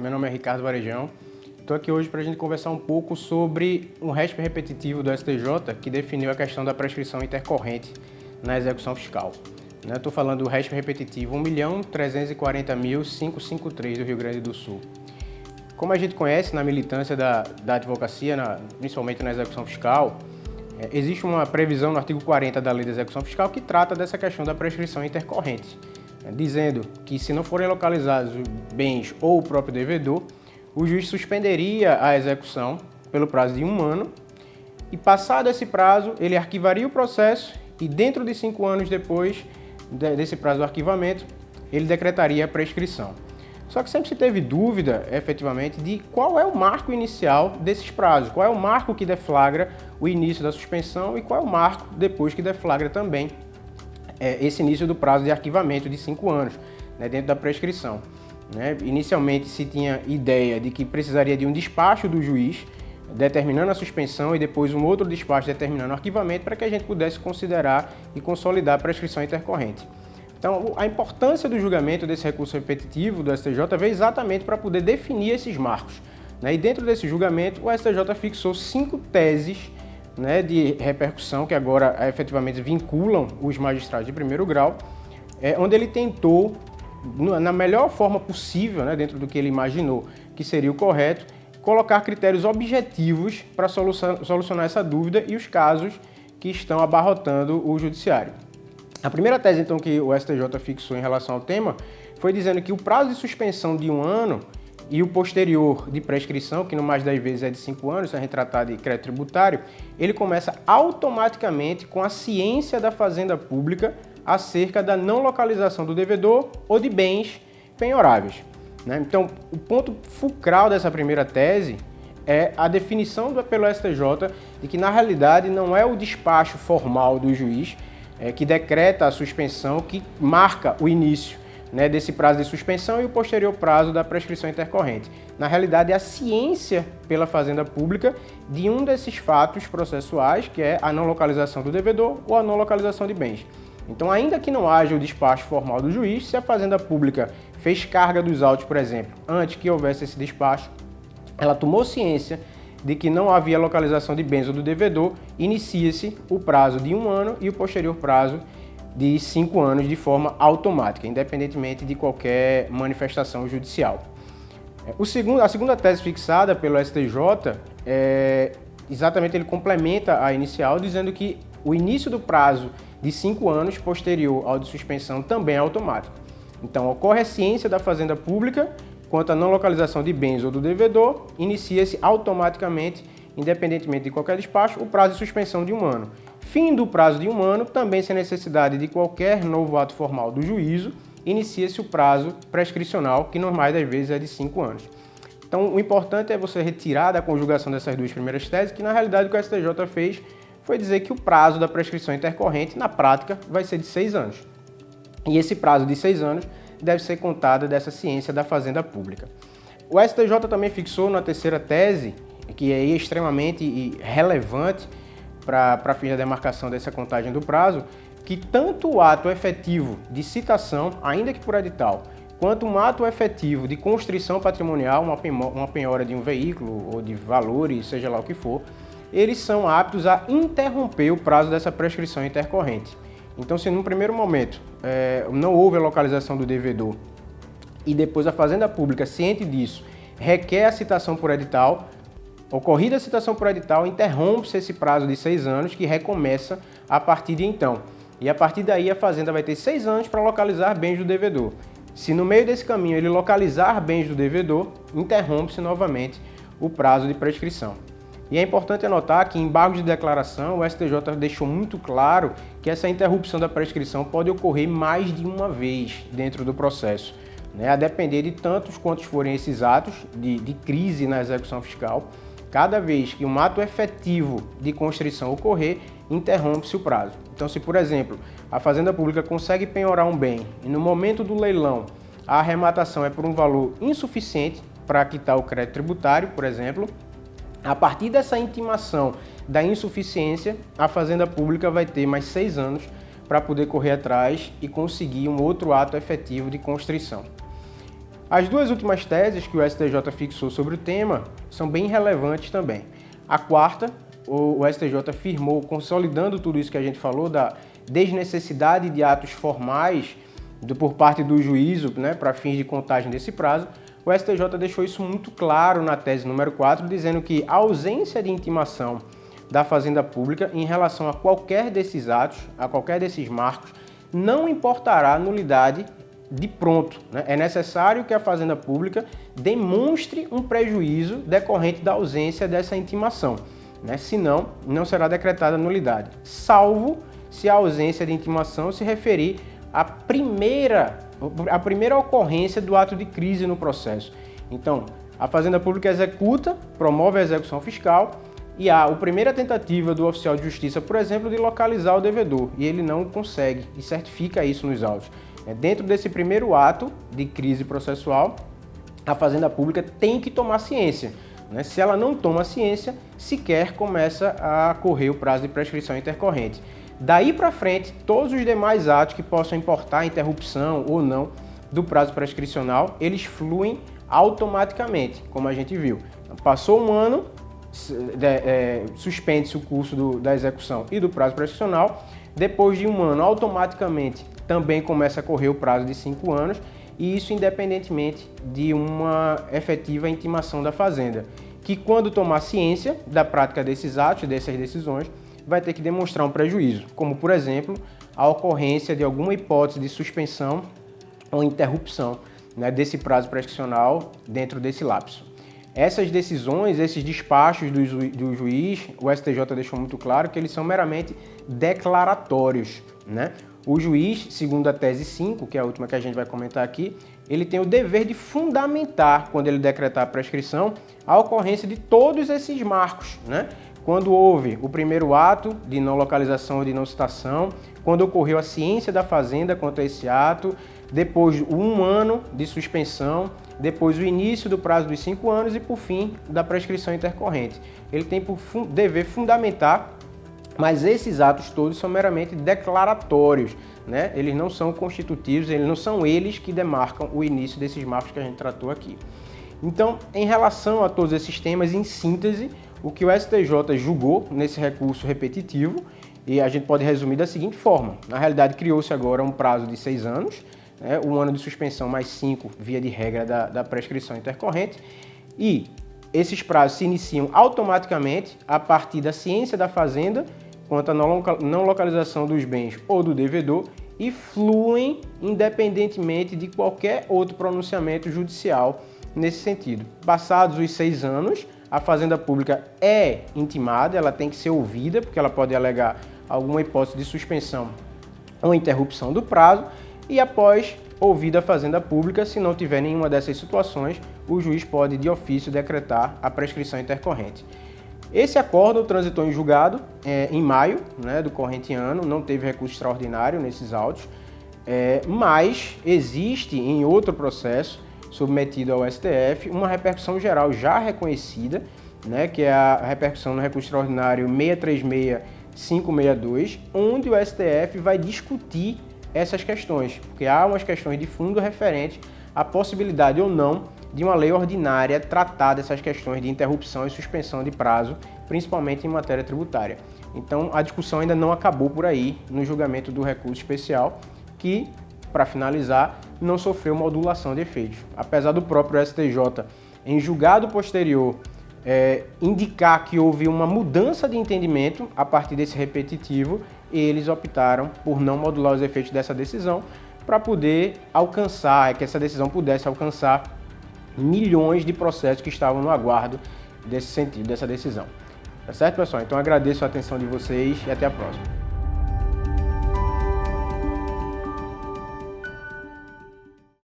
meu nome é Ricardo Varejão. Estou aqui hoje para a gente conversar um pouco sobre um RESP repetitivo do STJ que definiu a questão da prescrição intercorrente na execução fiscal. Estou falando do RESP repetitivo 1.340.553 do Rio Grande do Sul. Como a gente conhece na militância da advocacia, principalmente na execução fiscal, existe uma previsão no artigo 40 da Lei de Execução Fiscal que trata dessa questão da prescrição intercorrente, dizendo que se não forem localizados bens ou o próprio devedor, o juiz suspenderia a execução pelo prazo de 1 ano e, passado esse prazo, ele arquivaria o processo e, dentro de 5 anos depois desse prazo do arquivamento, ele decretaria a prescrição. Só que sempre se teve dúvida, efetivamente, de qual é o marco inicial desses prazos, qual é o marco que deflagra o início da suspensão e qual é o marco depois que deflagra também esse início do prazo de arquivamento de 5 anos, dentro da prescrição. Inicialmente se tinha ideia de que precisaria de um despacho do juiz determinando a suspensão e depois um outro despacho determinando o arquivamento para que a gente pudesse considerar e consolidar a prescrição intercorrente. Então, a importância do julgamento desse recurso repetitivo do STJ veio exatamente para poder definir esses marcos. E dentro desse julgamento, o STJ fixou 5 teses de repercussão que agora efetivamente vinculam os magistrados de primeiro grau, onde ele tentou, na melhor forma possível, dentro do que ele imaginou que seria o correto, colocar critérios objetivos para solucionar essa dúvida e os casos que estão abarrotando o judiciário. A primeira tese, então, que o STJ fixou em relação ao tema foi dizendo que o prazo de suspensão de 1 ano e o posterior de prescrição, que no mais das vezes é de 5 anos, se a gente tratar de crédito tributário, ele começa automaticamente com a ciência da Fazenda Pública acerca da não localização do devedor ou de bens penhoráveis. Então, o ponto fulcral dessa primeira tese é a definição pelo STJ de que, na realidade, não é o despacho formal do juiz que decreta a suspensão que marca o início desse prazo de suspensão e o posterior prazo da prescrição intercorrente. Na realidade, é a ciência pela Fazenda Pública de um desses fatos processuais, que é a não localização do devedor ou a não localização de bens. Então, ainda que não haja o despacho formal do juiz, se a Fazenda Pública fez carga dos autos, por exemplo, antes que houvesse esse despacho, ela tomou ciência de que não havia localização de bens ou do devedor, inicia-se o prazo de 1 ano e o posterior prazo de 5 anos de forma automática, independentemente de qualquer manifestação judicial. A segunda tese fixada pelo STJ, exatamente ele complementa a inicial, dizendo que o início do prazo de 5 anos posterior ao de suspensão também é automático. Então, ocorre a ciência da Fazenda Pública quanto à não localização de bens ou do devedor, inicia-se automaticamente, independentemente de qualquer despacho, o prazo de suspensão de 1 ano. Fim do prazo de 1 ano, também sem necessidade de qualquer novo ato formal do juízo, inicia-se o prazo prescricional, que normais das vezes é de 5 anos. Então, o importante é você retirar da conjugação dessas duas primeiras teses, que na realidade o que o STJ fez foi dizer que o prazo da prescrição intercorrente, na prática, vai ser de 6 anos. E esse prazo de 6 anos deve ser contado dessa ciência da Fazenda Pública. O STJ também fixou na terceira tese, que é extremamente relevante para fins da demarcação dessa contagem do prazo, que tanto o ato efetivo de citação, ainda que por edital, quanto um ato efetivo de constrição patrimonial, uma penhora de um veículo ou de valores, seja lá o que for, eles são aptos a interromper o prazo dessa prescrição intercorrente. Então, se num primeiro momento não houve a localização do devedor e depois a Fazenda Pública, ciente disso, requer a citação por edital, ocorrida a citação por edital, interrompe-se esse prazo de 6 anos que recomeça a partir de então. E a partir daí a Fazenda vai ter 6 anos para localizar bens do devedor. Se no meio desse caminho ele localizar bens do devedor, interrompe-se novamente o prazo de prescrição. E é importante anotar que em embargos de declaração, o STJ deixou muito claro que essa interrupção da prescrição pode ocorrer mais de uma vez dentro do processo, a depender de tantos quantos forem esses atos de crise na execução fiscal. Cada vez que um ato efetivo de constrição ocorrer, interrompe-se o prazo. Então, se, por exemplo, a Fazenda Pública consegue penhorar um bem e no momento do leilão a arrematação é por um valor insuficiente para quitar o crédito tributário, por exemplo, a partir dessa intimação da insuficiência, a Fazenda Pública vai ter mais 6 anos para poder correr atrás e conseguir um outro ato efetivo de constrição. As duas últimas teses que o STJ fixou sobre o tema são bem relevantes também. A quarta, o STJ afirmou, consolidando tudo isso que a gente falou, da desnecessidade de atos formais por parte do juízo, né, para fins de contagem desse prazo. O STJ deixou isso muito claro na tese número 4, dizendo que a ausência de intimação da Fazenda Pública em relação a qualquer desses atos, a qualquer desses marcos, não importará a nulidade de pronto, né? É necessário que a Fazenda Pública demonstre um prejuízo decorrente da ausência dessa intimação, né? Senão, não será decretada nulidade, salvo se a ausência de intimação se referir à primeira ocorrência do ato de crise no processo. Então, a Fazenda Pública executa, promove a execução fiscal e há a primeira tentativa do oficial de justiça, por exemplo, de localizar o devedor, e ele não consegue, e certifica isso nos autos. Dentro desse primeiro ato de crise processual, a Fazenda Pública tem que tomar ciência, né? Se ela não toma ciência, sequer começa a correr o prazo de prescrição intercorrente. Daí para frente, todos os demais atos que possam importar interrupção ou não do prazo prescricional, eles fluem automaticamente, como a gente viu. Passou um ano, suspende-se o curso da execução e do prazo prescricional. Depois de um ano, automaticamente, também começa a correr o prazo de 5 anos, e isso independentemente de uma efetiva intimação da Fazenda, que quando tomar ciência da prática desses atos, dessas decisões, vai ter que demonstrar um prejuízo, como, por exemplo, a ocorrência de alguma hipótese de suspensão ou interrupção, né, desse prazo prescricional dentro desse lapso. Essas decisões, esses despachos do juiz, o STJ deixou muito claro que eles são meramente declaratórios, né? O juiz, segundo a tese 5, que é a última que a gente vai comentar aqui, ele tem o dever de fundamentar, quando ele decretar a prescrição, a ocorrência de todos esses marcos, né? Quando houve o primeiro ato de não localização ou de não citação, quando ocorreu a ciência da Fazenda quanto a esse ato, depois um ano de suspensão, depois o início do prazo dos 5 anos e, por fim, da prescrição intercorrente. Ele tem por dever fundamentar, mas esses atos todos são meramente declaratórios, né? Eles não são constitutivos, eles não são eles que demarcam o início desses marcos que a gente tratou aqui. Então, em relação a todos esses temas, em síntese, o que o STJ julgou nesse recurso repetitivo, e a gente pode resumir da seguinte forma: na realidade, criou-se agora um prazo de 6 anos, né, um ano de suspensão mais 5, via de regra da prescrição intercorrente, e esses prazos se iniciam automaticamente a partir da ciência da Fazenda quanto à não localização dos bens ou do devedor e fluem independentemente de qualquer outro pronunciamento judicial nesse sentido. Passados os 6 anos, a Fazenda Pública é intimada, ela tem que ser ouvida, porque ela pode alegar alguma hipótese de suspensão ou interrupção do prazo, e após ouvida a Fazenda Pública, se não tiver nenhuma dessas situações, o juiz pode, de ofício, decretar a prescrição intercorrente. Esse acórdão transitou em julgado em maio, né, do corrente ano, não teve recurso extraordinário nesses autos, mas existe em outro processo submetido ao STF uma repercussão geral já reconhecida, né, que é a repercussão no recurso extraordinário 636-562, onde o STF vai discutir essas questões, porque há umas questões de fundo referentes à possibilidade ou não de uma lei ordinária tratar dessas questões de interrupção e suspensão de prazo, principalmente em matéria tributária. Então, a discussão ainda não acabou por aí no julgamento do recurso especial, que, para finalizar, não sofreu modulação de efeitos. Apesar do próprio STJ, em julgado posterior, indicar que houve uma mudança de entendimento a partir desse repetitivo, eles optaram por não modular os efeitos dessa decisão para poder alcançar, que essa decisão pudesse alcançar milhões de processos que estavam no aguardo desse sentido, dessa decisão. Tá certo, pessoal? Então agradeço a atenção de vocês e até a próxima.